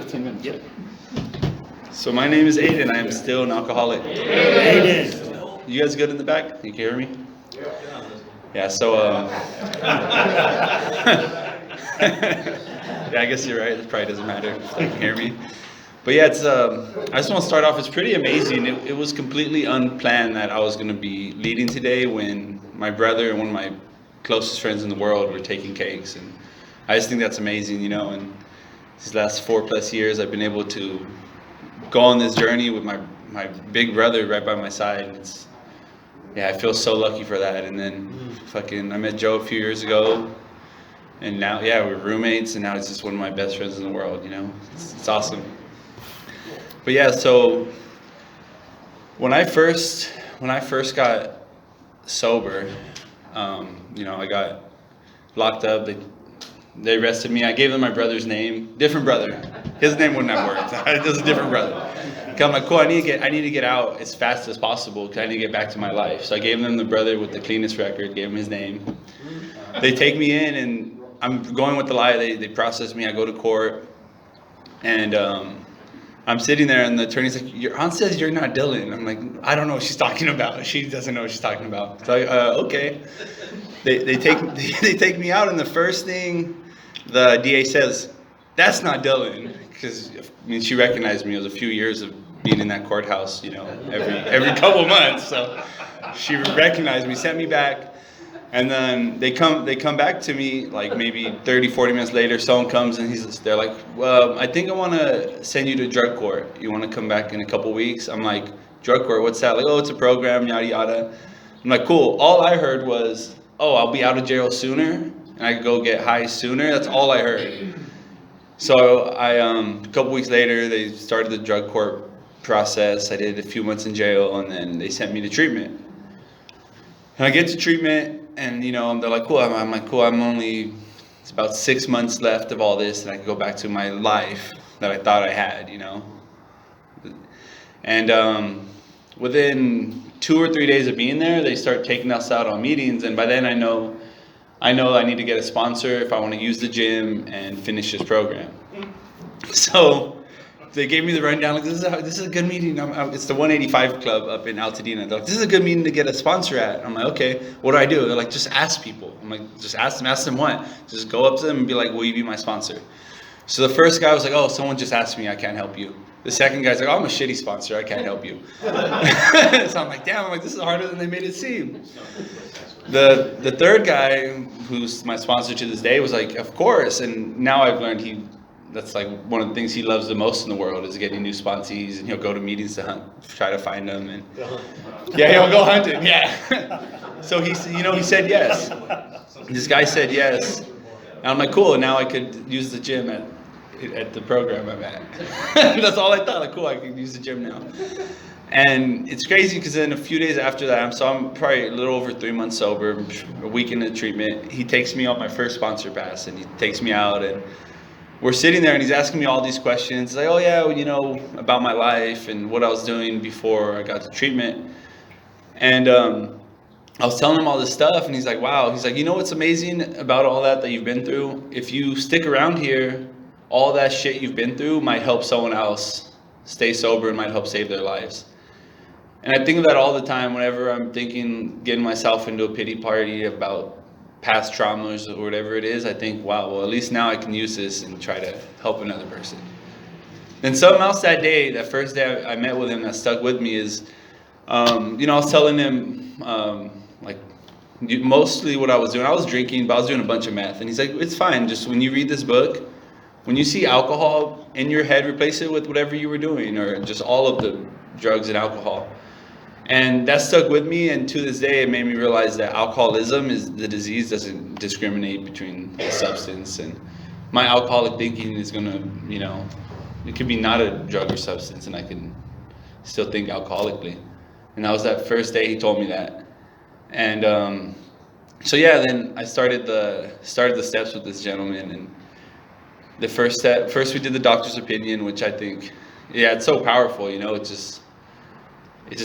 15 minutes. Yep. So my name is Aiden. I am still an alcoholic. Aiden. You guys good in the back? You can hear me? Yeah, so, yeah, I guess you're right. It probably doesn't matter if they can hear me. But yeah, it's, I just want to start off, it's pretty amazing. It was completely unplanned that I was going to be leading today when my brother and one of my closest friends in the world were taking cakes. And I just think that's amazing, you know, and these last 4+ years I've been able to go on this journey with my big brother right by my side. Yeah, I feel so lucky for that. And then I met Joe a few years ago, and now, yeah, we're roommates, and now he's just one of my best friends in the world, you know? It's awesome. But yeah, so when I first got sober, you know, I got locked up. They arrested me. I gave them my brother's name, different brother. His name wouldn't have worked. It was a different brother. I'm like, cool, I need to get out as fast as possible because I need to get back to my life. So I gave them the brother with the cleanest record, gave him his name. They take me in, and I'm going with the lie. They process me. I go to court, and I'm sitting there, and the attorney's like, your aunt says you're not Dylan. I'm like, I don't know what she's talking about. She doesn't know what she's talking about. So okay. They take me out, and the first thing the DA says, that's not Dylan. Because, I mean, she recognized me. It was a few years of being in that courthouse, you know, every couple months. So she recognized me, sent me back. And then they come back to me like maybe 30, 40 minutes later. Someone comes, and they're like, well, I think I want to send you to drug court. You want to come back in a couple weeks? I'm like, drug court, what's that? Like, oh, it's a program, yada, yada. I'm like, cool. All I heard was, oh, I'll be out of jail sooner, and I can go get high sooner. That's all I heard. So a couple weeks later, they started the drug court process. I did a few months in jail, and then they sent me to treatment. And I get to treatment, and you know, they're like, cool. I'm like, cool. It's about 6 months left of all this, and I can go back to my life that I thought I had, you know. And within 2 or 3 days of being there, they start taking us out on meetings, and by then I know I need to get a sponsor if I want to use the gym and finish this program. So they gave me the rundown, like, this is a good meeting. It's the 185 club up in Altadena. They're like, this is a good meeting to get a sponsor at. I'm like, okay, what do I do? They're like, just ask people. I'm like, just ask them what? Just go up to them and be like, will you be my sponsor? So the first guy was like, oh, someone just asked me, I can't help you. The second guy's like, oh, I'm a shitty sponsor, I can't help you. So I'm like, damn, this is harder than they made it seem. The third guy, who's my sponsor to this day, was like, of course. And now I've learned that's like one of the things he loves the most in the world is getting new sponsees, and he'll go to meetings to hunt, try to find them, and yeah, he'll go hunting, yeah. So he said yes. This guy said yes, and I'm like, cool. And now I could use the gym at the program I'm at. That's all I thought. Like, cool, I could use the gym now. And it's crazy because then a few days after that, I'm probably a little over 3 months sober, a week into treatment. He takes me on my first sponsor pass, and he takes me out, and we're sitting there, and he's asking me all these questions, like, oh yeah, you know, about my life and what I was doing before I got to treatment. And I was telling him all this stuff, and he's like, wow. He's like, you know what's amazing about all that you've been through? If you stick around here, all that shit you've been through might help someone else stay sober and might help save their lives. And I think of that all the time whenever I'm thinking, getting myself into a pity party about past traumas or whatever it is. I think, wow, well, at least now I can use this and try to help another person. And something else that first day I met with him that stuck with me is, you know, I was telling him, like, mostly what I was doing. I was drinking, but I was doing a bunch of meth. And he's like, it's fine. Just when you read this book, when you see alcohol in your head, replace it with whatever you were doing, or just all of the drugs and alcohol. And that stuck with me, and to this day, it made me realize that alcoholism is the disease doesn't discriminate between the substance. And my alcoholic thinking is gonna, you know, it could be not a drug or substance, and I can still think alcoholically. And that was that first day he told me that. And so yeah, then I started the steps with this gentleman, and the first we did the doctor's opinion, which I think, yeah, it's so powerful, you know, it just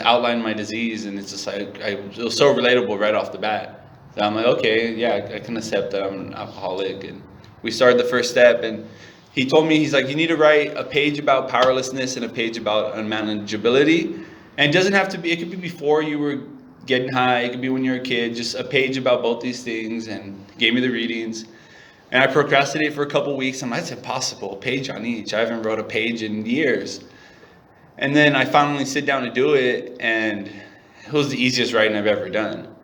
outlined my disease, and it's just like, it was so relatable right off the bat. So I'm like, okay, yeah, I can accept that I'm an alcoholic. And we started the first step, and he told me, he's like, you need to write a page about powerlessness and a page about unmanageability. And it doesn't have to be, it could be before you were getting high, it could be when you're a kid, just a page about both these things, and gave me the readings. And I procrastinated for a couple weeks. I'm like, that's impossible, a page on each. I haven't wrote a page in years. And then I finally sit down to do it, and it was the easiest writing I've ever done.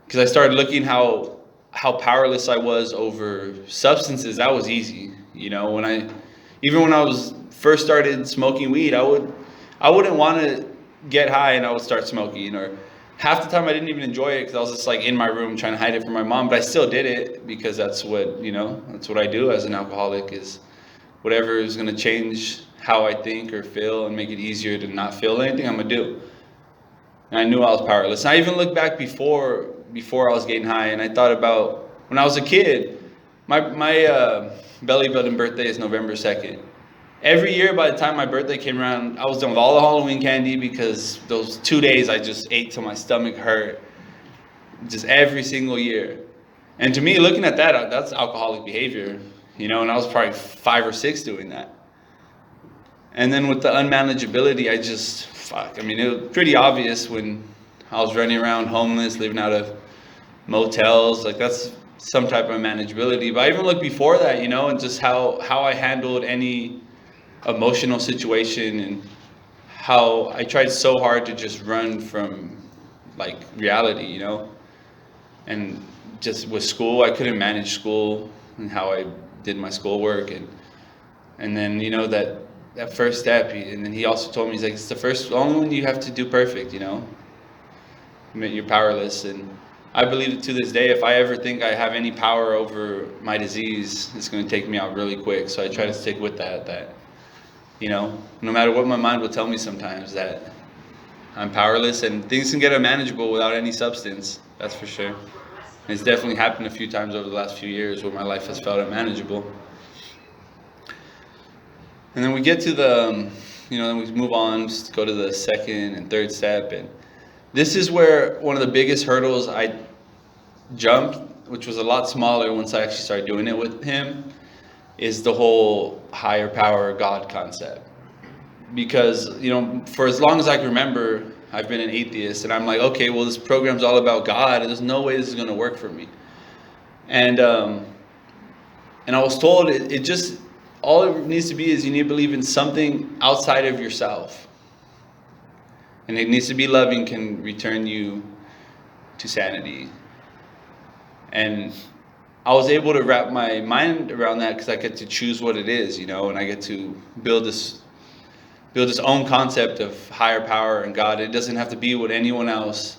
Because I started looking how powerless I was over substances. That was easy. You know, even when I was first started smoking weed, I wouldn't want to get high and I would start smoking, or half the time I didn't even enjoy it because I was just like in my room trying to hide it from my mom, but I still did it because that's what I do as an alcoholic, is whatever is going to change how I think or feel and make it easier to not feel anything, I'm going to do. And I knew I was powerless. And I even looked back before I was getting high, and I thought about when I was a kid. My belly button birthday is November 2nd. Every year by the time my birthday came around, I was done with all the Halloween candy, because those 2 days I just ate till my stomach hurt. Just every single year. And to me, looking at that, that's alcoholic behavior, and I was probably 5 or 6 doing that. And then with the unmanageability, it was pretty obvious when I was running around homeless, living out of motels, like that's some type of manageability. But I even looked before that, and just how I handled any emotional situation, and how I tried so hard to just run from like reality, and just with school, I couldn't manage school and how I did my schoolwork, and then that first step, and then he also told me, he's like, it's the only one you have to do perfect, you're powerless. And I believe it to this day. If I ever think I have any power over my disease, it's going to take me out really quick. So I try to stick with that no matter what my mind will tell me sometimes, that I'm powerless, and things can get unmanageable without any substance, that's for sure. And it's definitely happened a few times over the last few years where my life has felt unmanageable. And then we get to then we move on, just go to the second and third step. And this is where one of the biggest hurdles I jumped, which was a lot smaller once I actually started doing it with him, is the whole higher power God concept. Because, for as long as I can remember, I've been an atheist, and I'm like, okay, well, this program's all about God, and there's no way this is going to work for me. And I was told it just, all it needs to be is you need to believe in something outside of yourself. And it needs to be loving, can return you to sanity. And I was able to wrap my mind around that because I get to choose what it is, and I get to build this own concept of higher power and God. It doesn't have to be what anyone else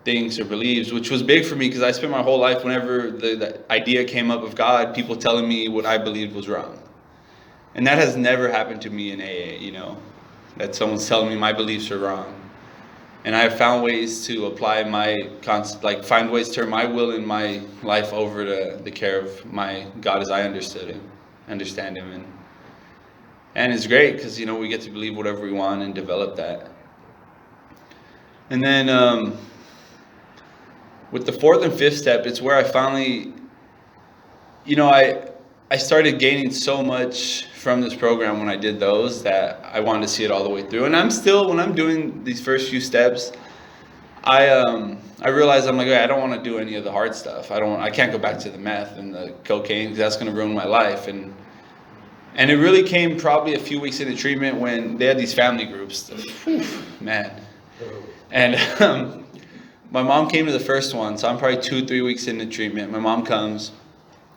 thinks or believes, which was big for me because I spent my whole life, whenever the idea came up of God, people telling me what I believed was wrong. And that has never happened to me in AA, that someone's telling me my beliefs are wrong. And I have found ways to apply find ways to turn my will in my life over to the care of my God as I understand him. And it's great because, we get to believe whatever we want and develop that. And then with the fourth and fifth step, it's where I finally, I started gaining so much from this program when I did those, that I wanted to see it all the way through. And I'm still, when I'm doing these first few steps, I realize I'm like, I don't want to do any of the hard stuff. I can't go back to the meth and the cocaine because that's going to ruin my life. And it really came probably a few weeks into treatment when they had these family groups. Whew, man. And my mom came to the first one, so I'm probably 2-3 weeks into treatment. My mom comes.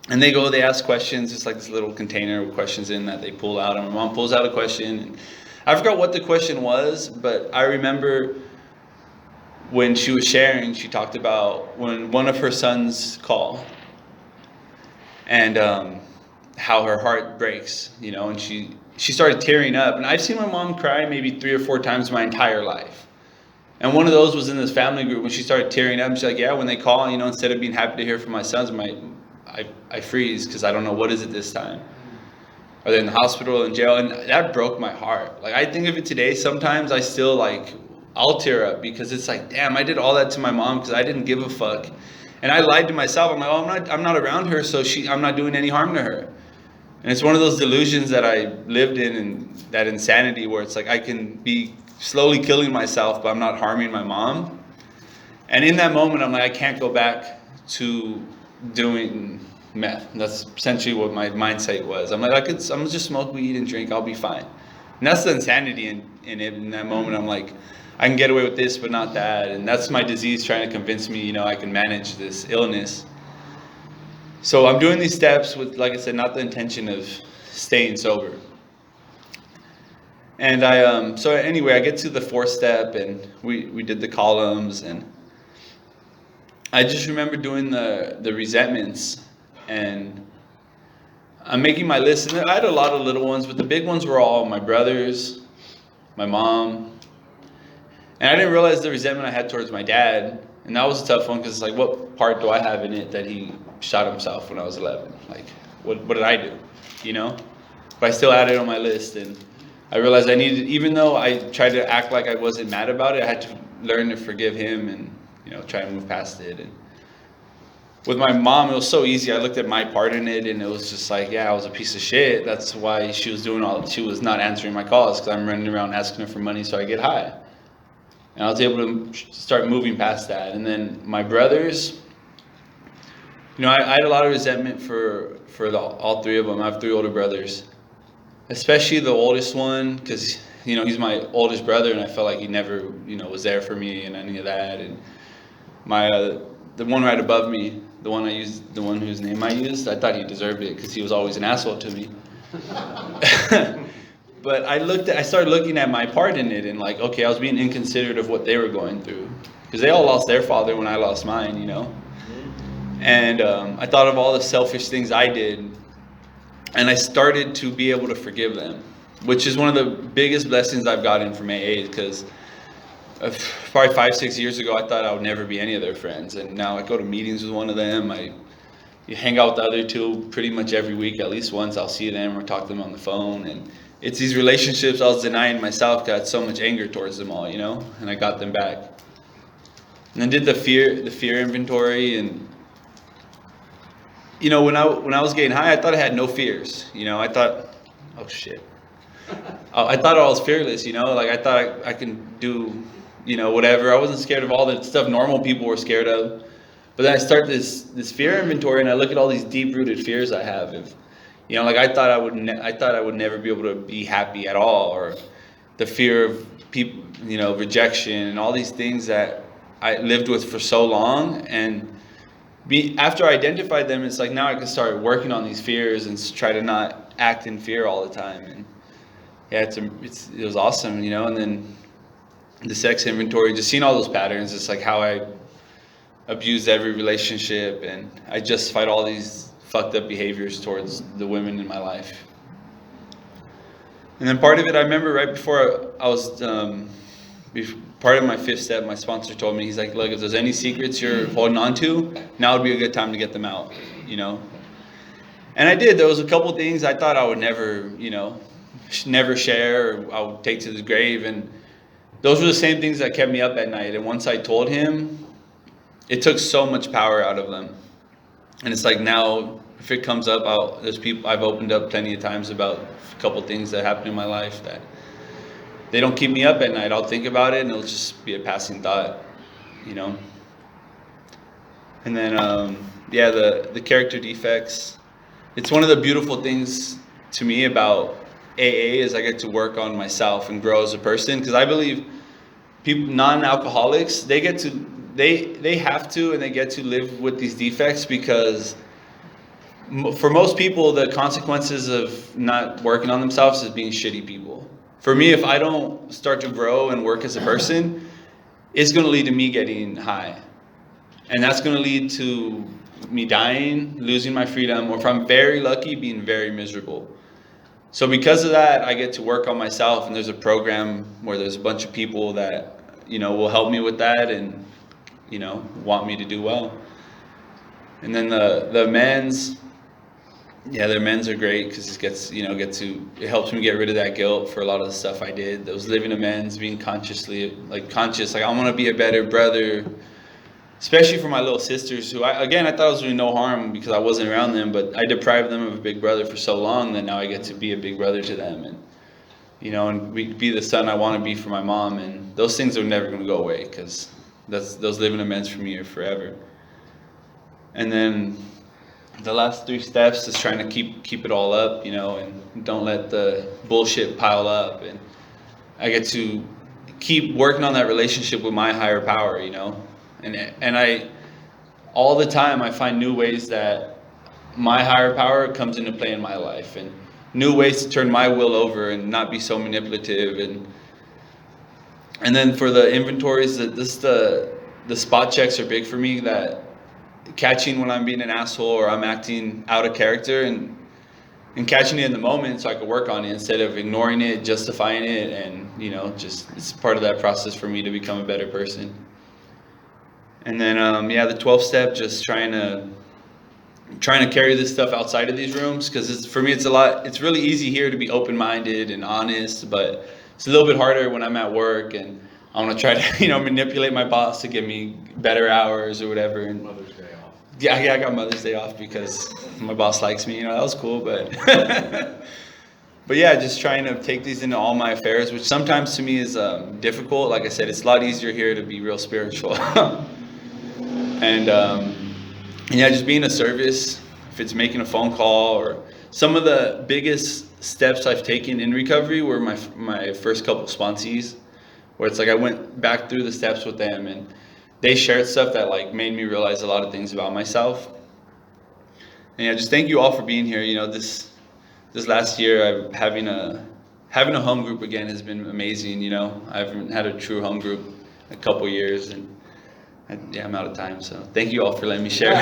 And they ask questions. It's like this little container with questions in that they pull out. And my mom pulls out a question. And I forgot what the question was, but I remember when she was sharing, she talked about when one of her sons called. And how her heart breaks, and she started tearing up. And I've seen my mom cry maybe 3 or 4 times my entire life. And one of those was in this family group when she started tearing up. And she's like, yeah, when they call, instead of being happy to hear from my sons, I freeze because I don't know what is it this time. Are they in the hospital, in jail? And that broke my heart. Like, I think of it today, sometimes I still I'll tear up because it's like, damn, I did all that to my mom because I didn't give a fuck. And I lied to myself. I'm like, I'm not around her, so I'm not doing any harm to her. And it's one of those delusions that I lived in, and that insanity where it's like I can be slowly killing myself, but I'm not harming my mom. And in that moment, I'm like, I can't go back to doing meth. That's essentially what my mindset was. I'm like, I'm gonna just smoke weed and drink, I'll be fine. And that's the insanity in it. In that moment, I'm like, I can get away with this, but not that. And that's my disease trying to convince me, I can manage this illness. So I'm doing these steps with, like I said, not the intention of staying sober. And so anyway, I get to the fourth step, and we did the columns, and I just remember doing the resentments, and I'm making my list, and I had a lot of little ones, but the big ones were all my brothers, my mom, and I didn't realize the resentment I had towards my dad, and that was a tough one, because it's like, what part do I have in it that he shot himself when I was 11? Like, what did I do, But I still had it on my list, and I realized I needed, even though I tried to act like I wasn't mad about it, I had to learn to forgive him and, try to move past it. And with my mom, it was so easy. I looked at my part in it, and it was just like, yeah, I was a piece of shit. That's why she was not answering my calls, because I'm running around asking her for money so I get high. And I was able to start moving past that. And then my brothers, I had a lot of resentment for all three of them. I have three older brothers, especially the oldest one, because he's my oldest brother, and I felt like he never was there for me and any of that. And my the one right above me, the one whose name I used, I thought he deserved it because he was always an asshole to me. But I started looking at my part in it, and like, okay, I was being inconsiderate of what they were going through, because they all lost their father when I lost mine, And I thought of all the selfish things I did, and I started to be able to forgive them, which is one of the biggest blessings I've gotten from AA, because probably 5-6 years ago, I thought I would never be any of their friends, and now I go to meetings with one of them. You hang out with the other two pretty much every week. At least once I'll see them or talk to them on the phone, and it's these relationships I was denying myself, got so much anger towards them all, and I got them back. And then did the fear inventory, and when I was getting high, I thought I had no fears. I thought, oh shit. I thought I was fearless, like I thought I can do, whatever. I wasn't scared of all the stuff normal people were scared of. But then I start this fear inventory, and I look at all these deep-rooted fears I have. Like I thought I would never be able to be happy at all, or the fear of people, rejection, and all these things that I lived with for so long. And after I identified them, it's like now I can start working on these fears and try to not act in fear all the time. And yeah, it was awesome, And then the sex inventory, just seeing all those patterns, it's like how I abused every relationship, and I justified all these fucked up behaviors towards the women in my life. And then part of it, I remember right before I was part of my fifth step, my sponsor told me, he's like, look, if there's any secrets you're holding on to, now would be a good time to get them out, And I did. There was a couple things I thought I would never, never share, or I would take to the grave. And those were the same things that kept me up at night. And once I told him, it took so much power out of them. And it's like now, if it comes up, I've opened up plenty of times about a couple things that happened in my life that they don't keep me up at night. I'll think about it, and it'll just be a passing thought, And then, the character defects. It's one of the beautiful things to me about AA is I get to work on myself and grow as a person, because I believe people, non-alcoholics, they have to, and they get to live with these defects, because for most people, the consequences of not working on themselves is being shitty people. For me, if I don't start to grow and work as a person, it's going to lead to me getting high. And that's going to lead to me dying, losing my freedom, or if I'm very lucky, being very miserable. So because of that, I get to work on myself, and there's a program where there's a bunch of people that, will help me with that and, want me to do well. And then the men's, their men's are great, because it helps me get rid of that guilt for a lot of the stuff I did. Those living amends, being conscious, like I want to be a better brother, especially for my little sisters, who I thought I was doing no harm because I wasn't around them, but I deprived them of a big brother for so long that now I get to be a big brother to them, and and be the son I want to be for my mom, and those things are never going to go away because those live in amends for me forever. And then the last 3 steps is trying to keep it all up, and don't let the bullshit pile up, and I get to keep working on that relationship with my higher power, and I all the time I find new ways that my higher power comes into play in my life, and new ways to turn my will over and not be so manipulative, and then for the inventories, the spot checks are big for me, that catching when I'm being an asshole or I'm acting out of character, and catching it in the moment so I could work on it instead of ignoring it, justifying it, and just it's part of that process for me to become a better person. And then the 12th step, just trying to carry this stuff outside of these rooms, because for me it's really easy here to be open-minded and honest, but it's a little bit harder when I'm at work and I want to try to manipulate my boss to give me better hours or whatever. And Mother's Day off. Yeah, I got Mother's Day off because my boss likes me. That was cool, but but yeah, just trying to take these into all my affairs, which sometimes to me is difficult. Like I said, it's a lot easier here to be real spiritual. And yeah, just being a service, if it's making a phone call, or some of the biggest steps I've taken in recovery were my first couple sponsees, where it's like I went back through the steps with them and they shared stuff that like made me realize a lot of things about myself. And yeah, just thank you all for being here. This last year, having a home group again has been amazing. I haven't had a true home group in a couple years, and I'm out of time. So thank you all for letting me share.